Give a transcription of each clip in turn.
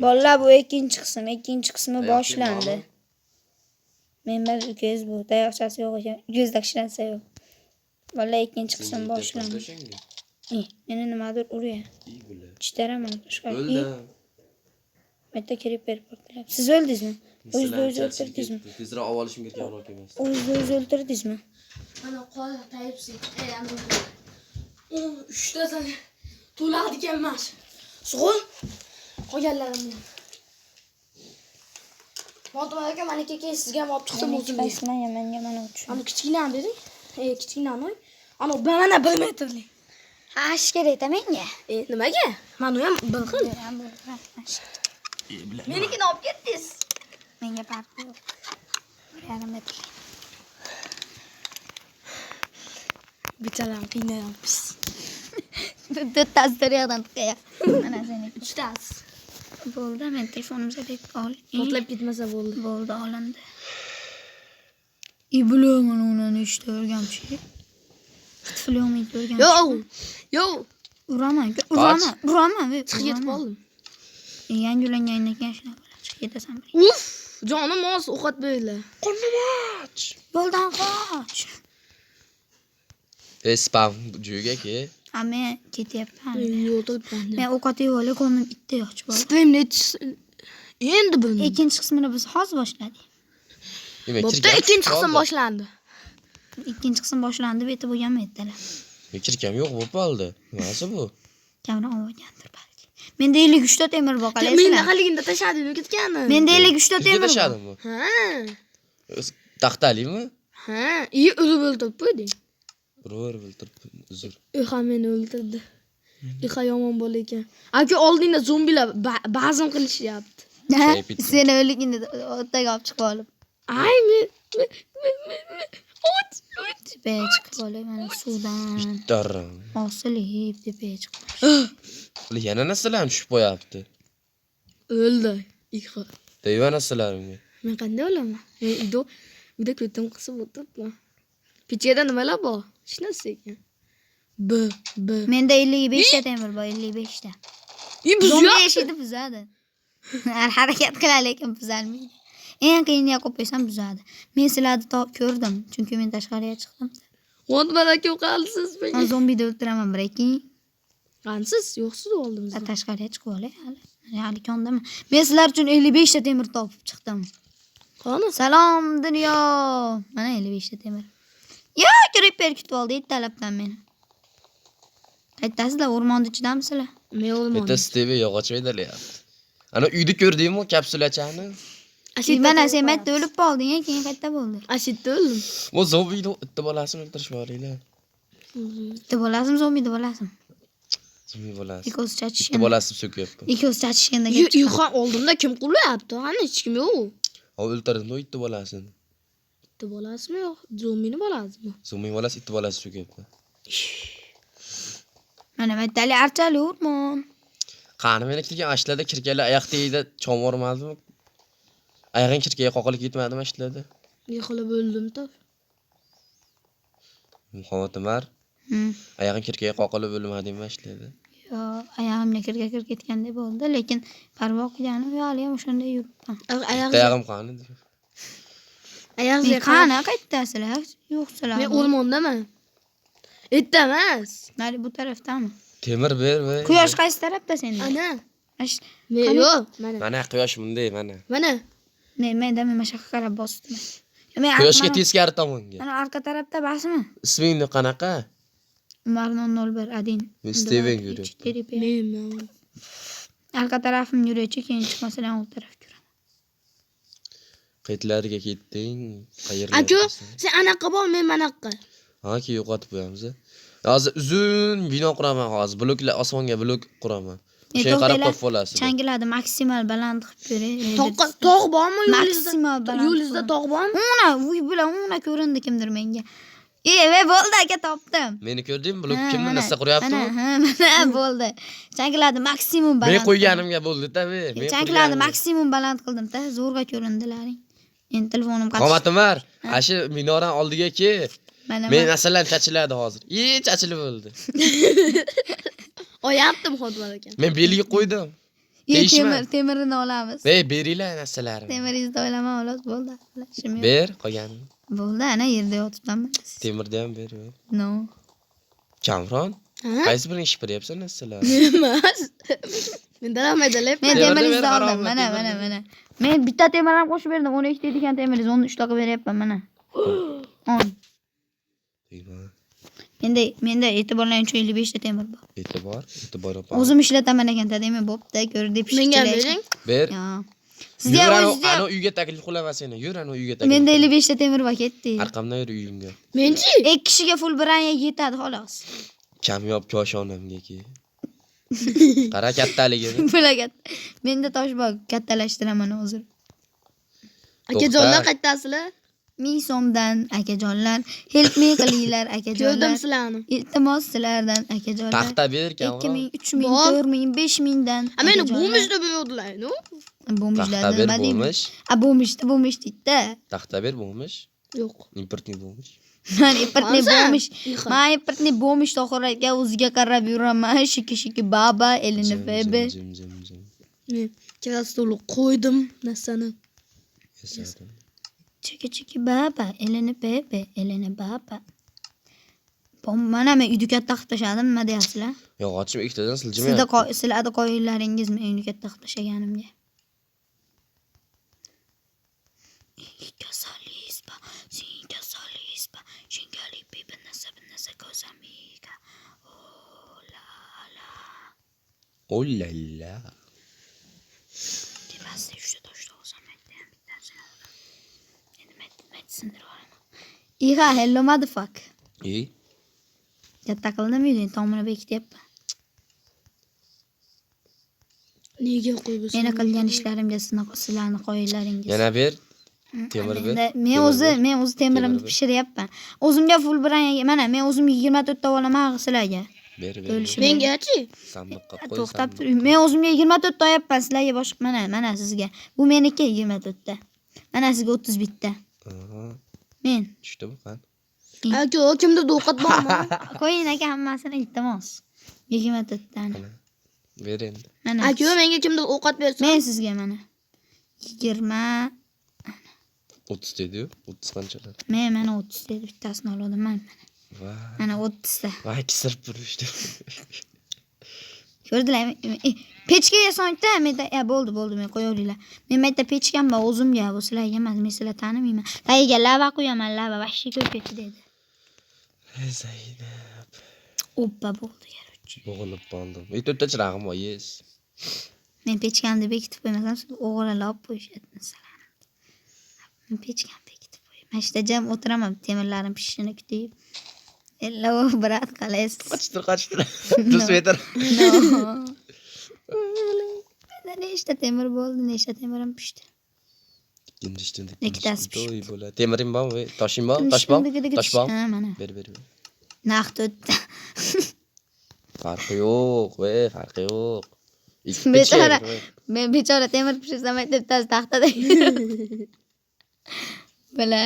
Bolalar bu ikkinchi qismi boshlandi. Men ukangiz bu tayoqchasi yo'q ekan. Ukangizda ishlansa yo'q. Bolalar ikkinchi qismi boshlandi. Meni nimadir uryapti. Tishtaraman. O'ldi. Metta kirib berib qo'ydilar. Siz o'ldingizmi? O'zingizni o'ldirdingizmi? Tezroq olishim kerak yo'q emas. O'zingizni o'ldirdingizmi? Mana qol tayibsiz. Ana 3 ta to'ladigan emas. So'g'il. Qolganlarimni. Mo'tman aka mana keyin sizga olib chiqdim o'zim. Qaysini menga mana uchun. Ana kichkina deding? Kichkinani. Ana mana 1 metrlik. Ash kerak-da menga. Nimaga? Mana u ham 1 xil. Menikini olib ketdingiz. Menga farqi yo'q. 1,5 metr. Bittadan qiynayapmiz. To'rttasi yoqdan tiqaya. Mana seni 3 tasi. Bo'ldi, men telefonimga deb ol. Portlab ketmasa bo'ldi. Bo'ldi, olindi. Ibloman uni ishda o'rgamchi. Tifloming o'rgamchi. Yo'q. Uraman. Chiqib ketib qoldim. Yangilangandan keyin shunaqa chiqib ketasan. Uf, jonim oz ovqat bo'yla. Qornim och. Yo'ldan qoch. Spam joyga-ki. Men ketyapman. Yo'lda o'tdim. Men ovqat yeb olib, ko'nglim bitta yo'q bo'ldi. Stream endi bildim. Ikkinchi qismini biz hozir boshladik. Bo'pti, ikkinchi qism boshlandi. Ikkinchi qism boshlandi, beti bo'lgan aytdilar. Kirkam yo'q bo'lib qoldi. Nimasi bu? Kamera olgandir balki. Menda 53 ta temir bor, Men qalaysiz? haligida tashladim ketgani. Menda 53 ta temir bor. Tashladimmi? Ha. Taxtalimi? Ha, urib o'ldirib qo'yding. Urib o'ldirib, uzr. Ham meni o'ldirdi. Yomon bola ekan. Aka oldingda zombilar bazm qilishyapti. Seni o'ligingni o'taga olib chiqib olib. Ay men och. Tepaga chiqib olib, mana suvdan Darram. osilib tepaga chiqib. Ular yana narsalar tushib qo'yapti. O'ldi. Ikki. Deyva narsalarimga. Men qanday o'laman? Uyda ko'tim qisib o'tiribman. Pechada nimalar bor? Hech narsa ekan. Menda 55 ta temir bor, 55 ta. Buzadi. Yashidi buzadi. Harakat qiladi lekin buzalmaydi. Eng qiyinini qo'yib qo'ysam buzadi. Men sizlarni ko'rdim, chunki men tashqariga chiqdim. O'tman aka qolsiz menga. Men zombini o'ldiraman bir-ikki. Qansiz? Yo'qsiz oldimizda. Tashqariga chiqib olay hali. Hali kondaman. Men sizlar uchun 55 ta temir topib chiqdim. Qani? Salom dunyo. Mana 55 ta temir. Yo, kirib berkitib oldi talabdan meni. Qaytasizlar o'rmonda ichidamisizlar? Men o'lmadim. Bitta Steve yog'och aydalyapti. Ana uyda ko'rdingmi kapsulachani? Mana sen mayda o'lib qolding, keyin qayta bo'ldi. Ashitda o'ldim. Bu zombini itti bolasini o'ldirishib yuboringlar. Bitta bo'lasizmi, zombida bo'lasizmi? Zombi bolasi. Ikko'zi Itti chachishgan. bolasini so'kyapti. Ikko'zi chachishganda Yo'q, oldimda kim qulyapti? Qani hech kim yo'q. O'ldirdi itti bolasini. Bitta bolasimi yo'q? Zombini bolasimi? Zombi bolasi itti bolasini so'kyapti. Mana maytali archali o'rmon. Qani meni kelgan ashlarda kirganlar oyoq tegida chomormadimi? Oyog'ing kirkaga qoqilib ketmadimi ashlarda? Yiqilib o'ldim-da. Muhammadumar. Oyog'ing kirkaga qoqilib o'lmadingmi ashlarda? Yo'q, oyog'imga kirga kirib ketgandek bo'ldi, lekin parvo qilganim yo'q, hali ham o'shanda yuribman. Oyog'im qani? Oyog'ingga Qani qaytasizlar? Yo'qsilar. Men o'lmondaman. Erta emas. Mana bu tarafdami? Temir ber. Quyosh qaysi tarafda senda? Ana. Men Yo'q, Mana quyosh bunday mana. Mana. Men mashaqqat qarab bosdim. Quyoshga teskari tomonga. Mana orqa tarafda basmi? Isming qanaqa? Umar 001 Adin. Men Steven yuribdi. Men. Orqa tarafim yuruvchi, keyin chiqmasalar o'ng tarafga yuraman. Qaytlariga ketding? Qayerga? Aka, sen anaqa bor, men manaqa. Ki yo'qotib qo'yamiz. Hozir uzun bino quraman hozir. Bloklar osmonga blok quraman. O'sha qarab topib olasiz. Changiladi maksimal baland qilib ko'ring. Tog' bormi yo'lingizda? Maksimal baland. Yo'lingizda tog' bormi? Uy bilan ko'rindi kimdir menga. Bo'ldi aka topdim. Meni ko'rdingmi? Blok kimni narsa quryaptimi? Mana bo'ldi. Changiladi maksimum baland. Men qo'yganimga bo'ldi-da, men. Changiladi maksimum baland qildim-da, zo'rg'a ko'rindilaring. Endi telefonim qattiq. Qomatimar, ashi minoran oldiga ki. Men masalan chachiladi hozir. Chachilib bo'ldi. Oyaptim xodimlar ekan. Men belgi qo'ydim. Deyishma. Temirini olamiz. Beringlar narsalarimni. Temiringizni o'ylamam xolos bo'ldi. Ishim yo'q. Ber, qolganini. Bo'ldi, ana yerda yotibman. Temirni ham ber. No. Kamron, Ha? qaysi birini shipiryapsan narsalar? Emas. Mendan ham aytib. Men Temirni temiringizni ber, oldim. qaramni, Mana. temirni. Men bitta temir ham qo'shib berdim. 12 deydigan temiriz 13 taqa beryapman mana. 10. Menda e'tiborlaring uchun 55 ta temir bor. E'tibor opa. O'zim ishlataman ekan, demak bo'pti, ko'rdi Menga pishchilar. bering. Ber. Yo. Yur, Sizga ana o'zingizga uyga taklif qilaman seni. Yur, ana uyga taklif. menda 55 ta temir bor, ketdi. Arqamdan yur uyingga. Menchi? 2 kishiga full branya yetadi xolos. Kamyob koshonamga-ki. Qara kattaligini. Bo'lagat. Menda tosh bor, kattalashtiraman hozir. Akajonlar qaytasizlar? 1000 so'mdan akajonlar, help me qilinglar Ko'rdim akajonlar. sizlarni. Iltimos sizlardan akajonlar. Taxta ber, Kamron. 2000, 3000, Bor. 4000, 5000 dan. A meni bo'mishda bo'ladilar, no? Bo'mishlar Taxta ber, nima deyman? bo'lmish. A bo'mish deydi-da. Taxta ber, bo'lmish. Yo'q. Importni bo'lmish. Men ipatni Olsa, bo'mish. iqa. Men ipatni bo'mish to'xirga o'ziga qarab yuraman. Shiki baba elini bebe. Jim. Men kirastuli qo'ydim narsani. Yasadim. Chiki baba elini bebe, elini baba. Mana men uyda katta qilib tashladim, nima deyapsizlar? Yo'q, ochim ikkitadan siljimayapti. Sizlarda qo'yinlaringizmi uyni katta qilib tashlaganimga? Kasalizba, sen kasalizba, shingali bibi nasa ko'zamiga. Oh la la. Oh la la. Tepasida 3 ta tosh olsam aytdim bittasini. Endi sindirib olaman. Iha, hello motherfucker. Katta qildim uyni, tomini bekityapman. Nega qo'yibsiz? Meni qilgan ishlarimga sizlarni qo'yinlaringiz. Yana ber. Temir ber. Men o'zi temirimni pishiryapman. O'zimga full branya, mana men o'zim 24 ta olaman sizlarga. Ber. Mengachi? Sandiqqa qo'y. To'xtab turing. Men o'zimga 24 ta oyapman, sizlarga boshqa mana sizga. Bu meniki 24 ta. Mana sizga 30 bitta. Men. Tushdimi qan? Aka, kimdir ovqat bormi? Qo'ying aka hammasini iltimos. 24 tani. Ber endi. Mana. Aka, menga kimdir ovqat bersin. Men sizga mana. 20 30 dedi-yu. 30 qanchalar? Men mana 30 dedi, bittasini oldim men. Va. Mana 30 ta. Voy, kisirib turishdi. Ko'rdilarmi? Pechkaga so'ngda menda bo'ldi, men qo'yaveringlar. Men mayda pechkam bor o'zimga, bu sizlarga emas, men sizlar tanimayman. Tagiga lava qo'yaman, lava vahshiy ko'p ketdi dedi. Zaynab. Oppa bo'ldi yaroch. Bo'g'ilib qoldim. To'rtta chirog'im bor, yes. Men pechkamni bekitib qo'ymasam, siz o'g'irlab olib qo'yishadi masalan. Men pechkamni bekitib qo'yaman. Mana shunda jam o'tiraman, temirlarim pishishini kutib. Hello, brat, qalaysiz? Qochtir. Dusveter. Nechta temir bo'ldi, nechta temirim pishdi. Ikkitasi pishdi. To'y bo'ladi. Temirim bormi? Toshing bor? Tosh bor? Tosh bor? Ha, mana. Ber. Naqd o'tdi. Farqi yo'q, farqi yo'q. Bechora, men bechora temir pishirsam aytib bittasi taxtada. Bala.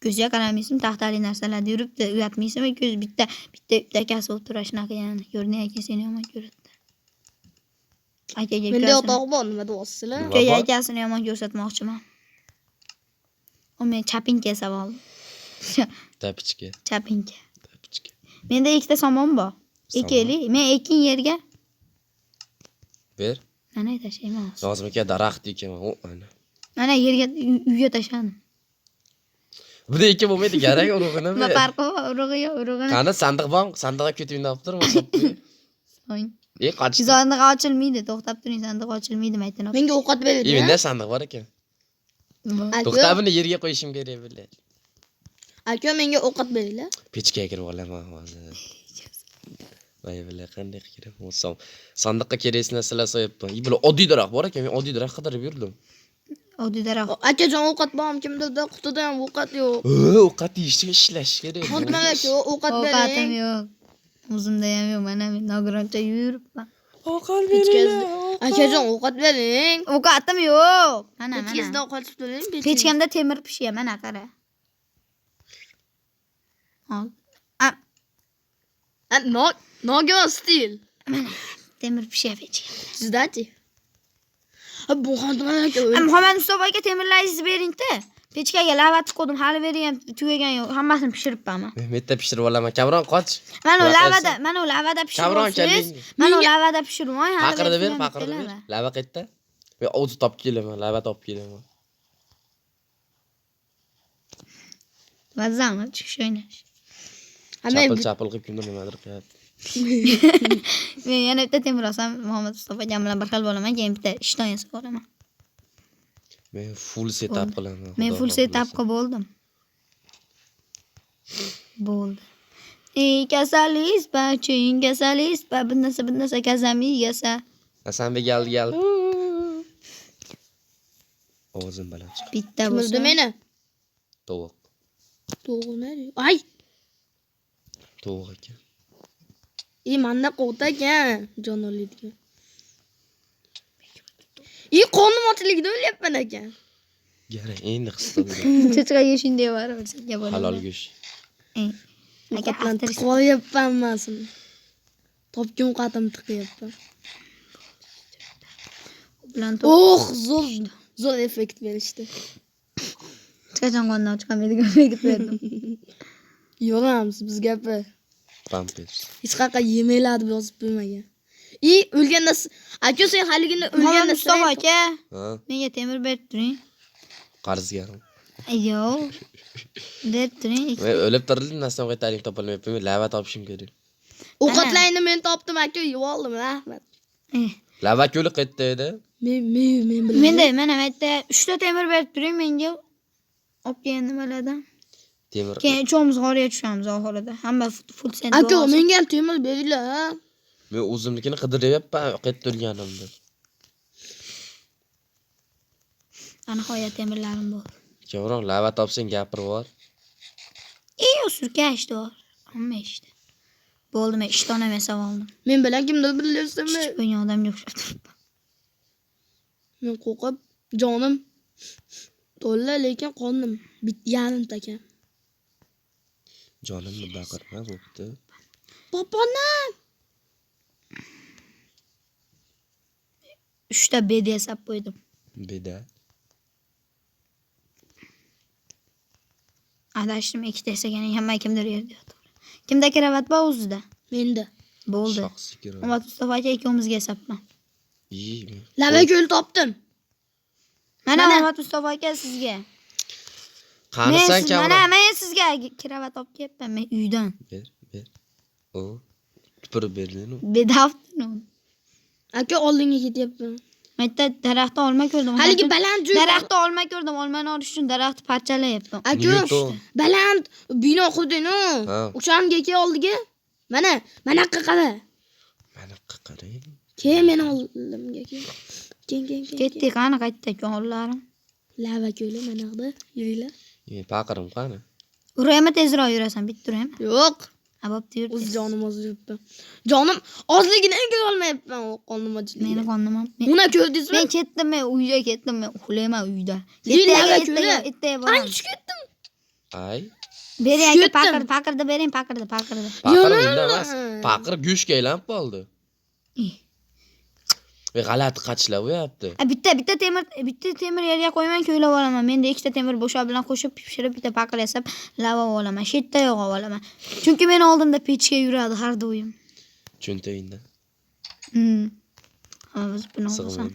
Ko'zga qaramaysizmi, taxtali narsalarda yuribdi, uyatmaysizmi? Ko'z bitta kasb bo'lib turadi shunaqa yana. Ko'rning aka seni yomon ko'radi. Akaga Menda o'toq bor, nima deyapsizlar? Ko'y akasini yomon ko'rsatmoqchiman. O men chapinka savol. Tapichka. Chapinka. Menda ikkita somon bor. Ekeli, men ekin yerga. Ber. Mana tashlayman. Nozim aka daraxt ekaman, mana. Mana yerga uyga tashladim. Bunda ikki bo'lmaydi, kerak urug'ini. Nima farqi bor? Urug'ini. Qani sandiq bor, sandiqqa ketib olib turma. So'ng. Qochdi. Sandiq ochilmaydi, to'xtab turing, sandiq ochilmaydi maytini. Menga ovqat beradi. Menda sandiq bor ekan. To'xtab buni yerga qo'yishim kerak bilan. Aka, menga ovqat beringlar. Pechkaga kirib olaman hozir. Voy bilan qanday kirib olsam, sandiqqa kerakli narsalar so'yapman. Bular oddiy daraxt bor ekan, men oddiy daraxt qidirib yurdim. Oddiy daraxt. Akajon ovqat bormi? Kimdirda qutida ham ovqat yo'q. Ovqat yeyishga ishlash kerak. Xodimga ovqat Ovqatim bering. yo'q. O'zimda ham yo'q, mana men nogironcha yuribman. Ovqat beringlar. Akajon ovqat bering. Ovqatim yo'q. Mana. Pechkangizda ovqat turing. Pechkamda temir pishyapti, mana qara. Hop. Nogiron stil. Temir pishyapti. Sizdachi? Ha bu xondan aka. Muhammad Mustafa aka temirlaringizni bering-da. Pechkaga lavat qo'ydim, hali bergan tugagan yo'q. Hammasini pishiribman. Mehmetda pishirib olaman. Kamron qoch. Mana u lavada Kamron pishirib. keling. Mana u lavada pishirib. Paqirni ber, paqirni ber. Lava qayerda? Men o'zi topib kelaman, lava topib kelaman. Vazam, chiqish o'ynash. Chapil qilib kimdir nimadir qilyapti. Men yana bitta temir olsam, Muhammad Mustafa akam bilan bir xil bo'laman, keyin bitta ishton yasab olaman. Men full setup qilaman. Men full setupga bo'ldim. Bo'ldi. Kasalis baching, kasalis ba bunasa kasami yasa. Hasanbek geldi. Ovozim baland chiqdi. Bitta Kim bo'lsa. urdi meni? Tovuq. To'g'ri nari? Ay! Tovuq ekan. Manda qo'ta ekan, jonolidga. Qornim ochligida o'lyapman ekan. Gara endi qistildi. Cho'chqaga shunday bor bo'lsa, gap bo'ladi. Halol go'sht. Aka Qatlantirib qo'yapman masin. Topkim qatim tiqyapman. Bilan Zo'r effekt berishdi. qachon qondan chiqamaydigan effekt berdim. Yo'qamiz biz gapi. Pampers. Hech qanaqa yemaylar deb yozib qo'ymagan. O'lganda aka sen haligini Muhammad o'lganda Mustafa aka, Ha, menga temir berib turing. qarzgarim. Yo'q. Berib turing. Men o'lib tirildim, nasam qaytaring topolmayapman. Men lava topishim kerak. Ovqatlayni men topdim aka, yeb oldim, rahmat. Lava ko'li qayerda edi? Men bilan. Menda mana bu yerda 3 ta temir berib turing menga. Olib kelgan nimalardan. Temir. Keyin uchamiz g'orga tushamiz oxirida. Hamma full sent. Aka, menga ham temir beringlar. Men o'zimnikini qidiryapman, qayerda turganimni. Nihoyat temirlarim bo'ldi. Kamron lava topsang gapirib bor. Surkashdi bor. Hamma ishda. Bo'ldi, men ishton ham yasab oldim. Men bilan kimdir birlashsam, Chiqib qo'ygan odamga o'xshab turibman. men qo'rqib jonim to'lla, lekin qornim yarim takan. Jonimni baqirma bo'pti. Poponam. 3 ta bed yasab qo'ydim. Beda. Adashdim, 2 ta yasagan hamma kimdir yerda yotibdi. Kimda kravat bor o'zida? Menda. Bo'ldi. Shoxsi kerak. Muhammad Mustafa aka ikkovimizga yasabman. Yeymi? Lava ko'l topdim. Mana Muhammad Mustafa aka sizga. Qanisan Kamron? Men sizga kravat olib kelyapman men uydan. Ber. O. Tupurib berdin u. Bedavtni. Aka oldinga ketyapman. Mayda daraxtda olma ko'rdim. Haligi baland joy. Daraxtda olma ko'rdim. Olmani olish uchun daraxtni parchalayapman. Aka, baland bino qurding-ku. Ha. O'shanga ke oldiga. Mana qara. Mana qarang. Keyin men oldimga ke. Keyin. Ketdik, qani qaytdi ko'llarim. Lava ko'li mana yoqda. Yuringlar. Paqirim qani? Uraymi tezroq yurasan, bitta uraymi? Yo'q. Abobda yur. O'z jonim o'z yuribdi. Jonim ozligini enkira olmayapman qornim ochdi. Meni qornim. Buni ko'rdingizmi? Men ketdim, men uyga ketdim, men uxlayman uyda. Lava ko'li. Ertaga Ay, boraman. tushib ketdim. Ay. Bering aka, Ketdim. paqirdi bering, paqirdi. Paqir Yo'q. unda emas. Paqir go'shtga aylanib qoldi. Ve g'alati qachlar bo'yapti. Bitta temir yerga qo'yman, ko'ylab olaman. Menda 2 ta temir bo'sha bilan qo'shib pishirib bitta paqir yasab lava olaman. Shu yerda yo'q olaman. Chunki men oldimda pechga yuradi har doim. Cho'ntagingda. Biz buni olsam.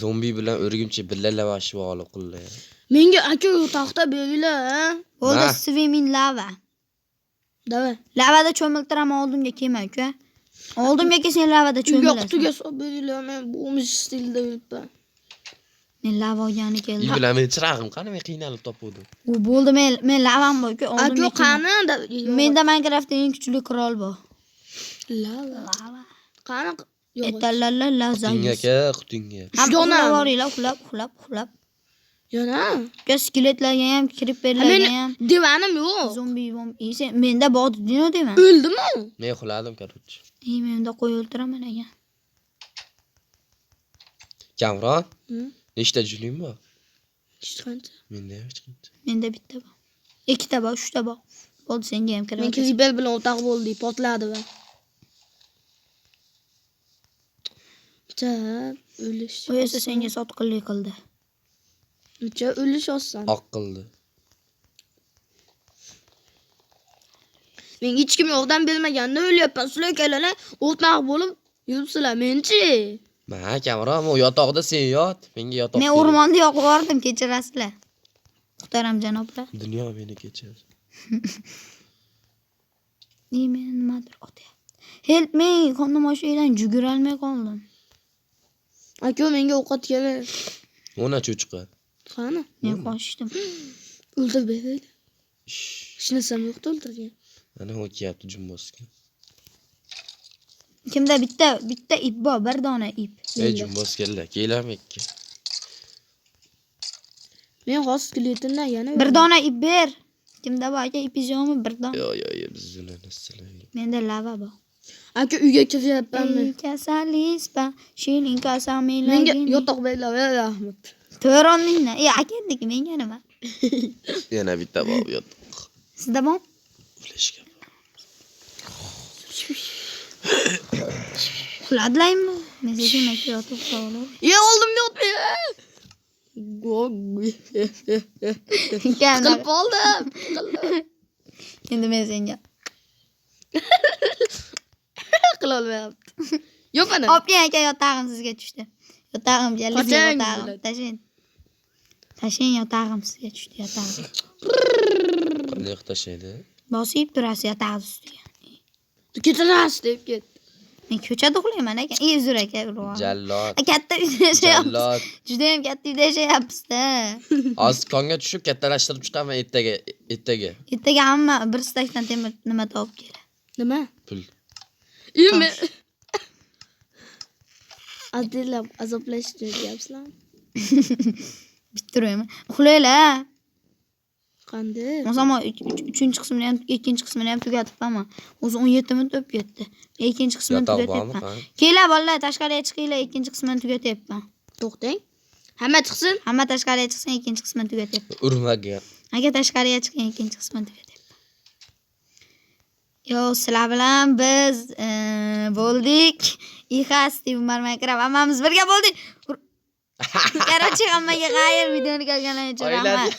Zombi bilan o'rgimchi billa lavashi olib qildi. Menga aka taxta beringlar. Bo'ldi, Ha. swimming lava. Davay. Lavada cho'miltiraman, oldimga kelma aka. Oldimga kelsa lavada Uyga cho'milasan. qutiga solib beringlar. Men bu stilda yuribman. Men lava olgani keldim. I bilan men chirag'im qani men qiynalib topuvdim. U bo'ldi, men lavam bor aka. Aka qani? Menda Minecraftda eng kuchli qurol bor. Lava. Qani? Yo'q. Etallalala Qutingga zayiz. ka, qutingga. Hamma boringlar, uxlab. Yana. Skeletlarga ham kirib berilgan ham. Divanim yo'q. Zombi menda bor deding-ku deyman. O'ldimmi? Men uxladim короче. Menda qo'y o'ltiraman aka. Kamron, nechta juning bor? Hech qancha. Menda hech qancha. Menda bitta bor. 2 ta bor, 3 ta bor. Bo'ldi, senga ham Men kiradi. Kribel bilan o'rtoq bo'ldik, portladi va. Chap, o'lish. U esa senga sotqinlik qildi. Uncha o'lish oson. Oq qildi. Men hech kim yordam bermaganda o'lyapman. Sizlar kelinglar, o'rtoq bo'lib yuribsizlar. Menchi. Ma, Kamron, u yotoqda sen yot. Menga yotoq. Men o'rmonda yoqib yubordim, kechirasizlar. Muhtaram janoblar. Dunyo meni kechir. Men nimadir otyapti. Help me, qondim oshidan jugura olmay qoldim. Aka, menga ovqat kerak. Ona cho'chiqa. Qani? Men qochdim. O'ldirib beraylik. Hech narsam yo'q o'ldirgan. Ana u kelyapti Jumbosga. Kimda bitta ip bor, bir dona ip. Ey Jumbos keldi. Kelami ikki. Men hozir skeletimdan yana Bir dona ip ber. Kimda bor aka ipingiz yo'qmi? Bir dona. Yo, biz bilan nassalaylik. Menda lava bor. Aka uyga kiryapmanmi? Kasalispa, shirin kasamela. Menga yotoq berlar, rahmat. To'roningni. Akandiki menga nima? Yana bitta bor yotoq. Sizda bormi? Fleshga. Uxladingmi? Men sizga yotoq qolaman. Oldimda yotmay. Qilib oldim. Endi men senga. Qila olmayapti. Yo'q mana. Oping aka yotag'im sizga tushdi. Yotag'im jalli Qochang yotag'im. bo'ladi. Tashing. Tashing yotag'im sizga tushdi yotag'im. Qanday tashlaydi? Bosib turasiz yotag'im ustiga. Ketaras deb ketdi. Men ko'chada uxlayman aka. Uzr aka urvoq. Jallod. Katta uyda yashayapsiz. Jallod. Juda ham katta uyda yashayapsiz-da. Hozir konga tushib kattalashtirib chiqaman ertaga. Ertaga hamma bir stakdan temir nima topib keladi. Nima? Pul. Men Adilab azoblashtiryapsizlarmi? Bittirayman. Uxlaylar. Qanday? O'zim 3-qismini ham, 2-qismini ham tugatibman. O'zi 17 minut o'tib ketdi. 2-qismini Yotoq tugatyapman. bormi? Kelar bolalar, tashqariga chiqinglar, 2-qismini tugatyapman. To'xtang. Hamma chiqsin. Hamma tashqariga chiqsin, 2-qismini tugatyapman. Urmagan. Aka tashqariga chiqing, 2-qismini tugatyapman. Yo, sizlar bilan biz bo'ldik. Ixa Steve Marmakrab hammamiz birga bo'ldik. Короче, hammaga xayr, videoni ko'rganingiz uchun rahmat.